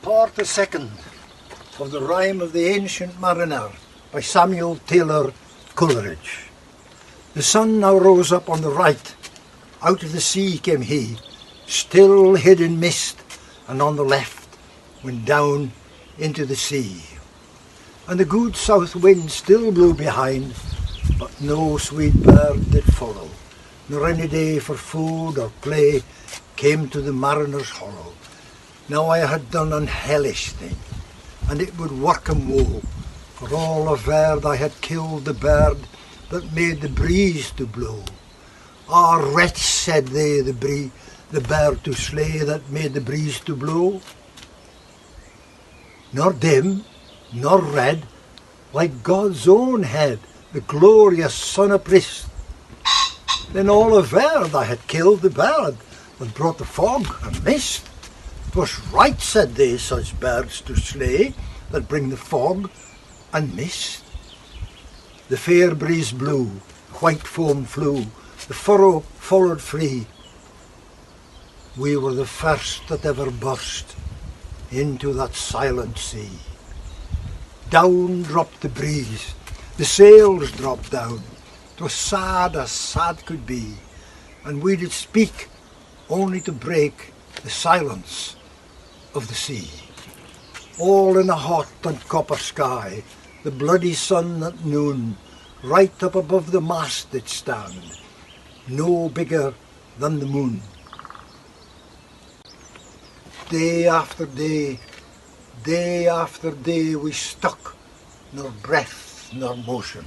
Part the second of the Rime of the Ancient Mariner by Samuel Taylor Coleridge. The sun now rose up on the right, out of the sea came he, still hid in mist, and on the left went down into the sea. And the good south wind still blew behind, but no sweet bird did follow, nor any day for food or play came to the mariner's hollow. Now I had done an hellish thing, and it would work 'em woe, for all averred I had killed the bird that made the breeze to blow. Ah, wretch, said they, the bird to slay that made the breeze to blow. Nor dim, nor red, like God's own head, the glorious sun uprist. Then all averred I had killed the bird that brought the fog and mist. 'Twas right, said they, such birds to slay that bring the fog and mist. The fair breeze blew, white foam flew, the furrow followed free. We were the first that ever burst into that silent sea. Down dropped the breeze, the sails dropped down. 'Twas sad as sad could be, and we did speak only to break the silence of the sea. All in a hot and copper sky, the bloody sun at noon, right up above the mast did stand, no bigger than the moon. Day after day we stuck, nor breath nor motion,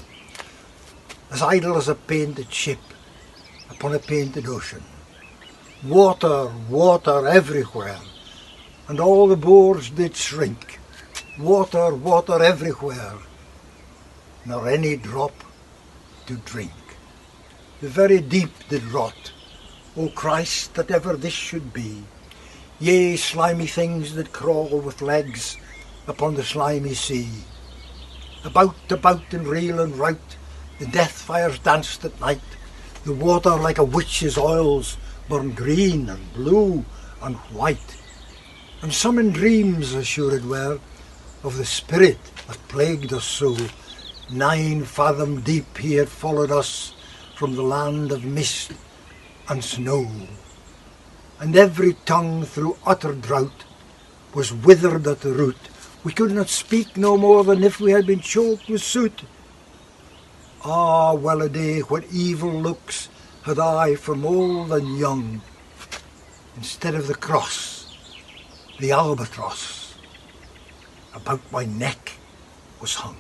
as idle as a painted ship upon a painted ocean. Water, water everywhere, and all the boards did shrink. Water, water everywhere, nor any drop to drink. The very deep did rot. O Christ, that ever this should be. Yea, slimy things that crawl with legs upon the slimy sea. About and reel and rout, the death fires danced at night. The water like a witch's oils burned green and blue and white. And some in dreams assured were of the spirit that plagued us so. 9 fathom deep he had followed us from the land of mist and snow. And every tongue through utter drought was withered at the root. We could not speak no more than if we had been choked with soot. Ah, well a day, what evil looks had I from old and young. Instead of the cross, the albatross about my neck was hung.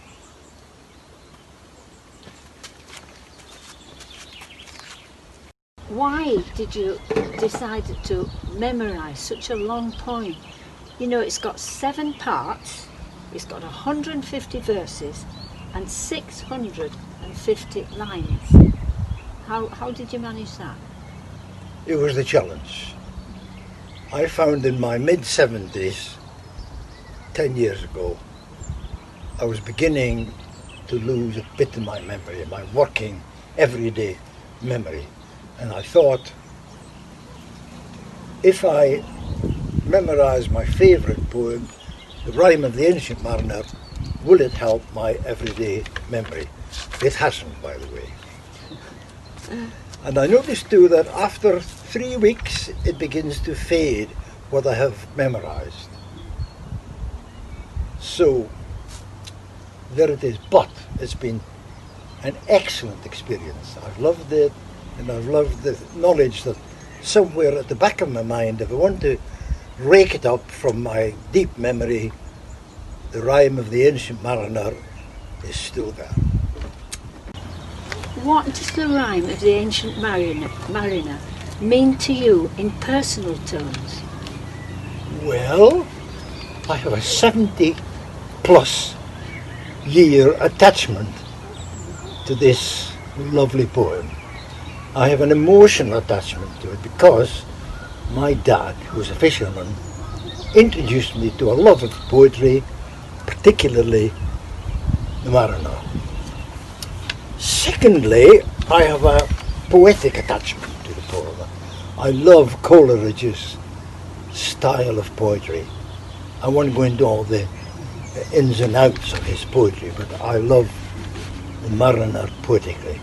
Why did you decide to memorise such a long poem? You know, it's got 7 parts, it's got 150 verses and 650 lines. How did you manage that? It was the challenge. I found in my mid-70s, 10 years ago, I was beginning to lose a bit of my memory, my working, everyday memory. And I thought, if I memorise my favourite poem, the Rime of the Ancient Mariner, will it help my everyday memory? It hasn't, by the way. And I noticed too that after 3 weeks it begins to fade what I have memorised. So there it is, but it's been an excellent experience. I've loved it, and I've loved the knowledge that somewhere at the back of my mind, if I want to rake it up from my deep memory, the Rime of the Ancient Mariner is still there. What does the Rime of the Ancient Mariner mean to you in personal terms? Well, I have a 70 plus year attachment to this lovely poem. I have an emotional attachment to it because my dad, who's a fisherman, introduced me to a love of poetry, particularly the Mariner. Secondly, I have a poetic attachment to the poem. I love Coleridge's style of poetry. I won't go into all the ins and outs of his poetry, but I love the Mariner poetically.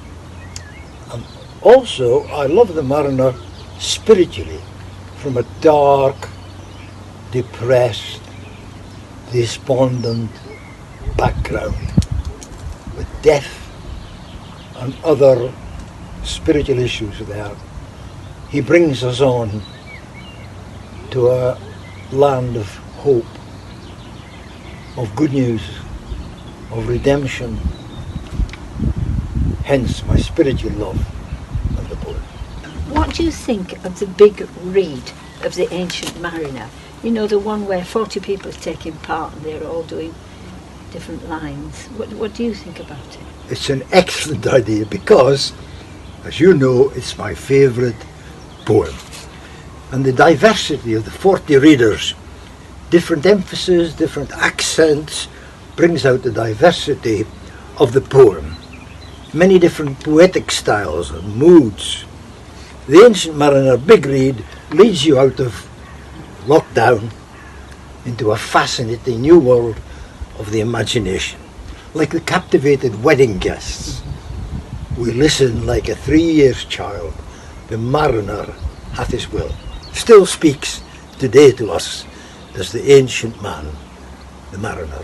And also, I love the Mariner spiritually, from a dark, depressed, despondent background, with death and other spiritual issues there. He brings us on to a land of hope, of good news, of redemption. Hence my spiritual love of the poet. What do you think of the big read of the Ancient Mariner? You know, the one where 40 people are taking part and they're all doing different lines. What do you think about it? It's an excellent idea because, as you know, it's my favourite poem. And the diversity of the 40 readers, different emphasis, different accents, brings out the diversity of the poem. Many different poetic styles and moods. The Ancient Mariner big read leads you out of lockdown into a fascinating new world of the imagination. Like the captivated wedding guests, we listen like a 3-year child. The Mariner hath his will. Still speaks today to us as the ancient man, the Mariner.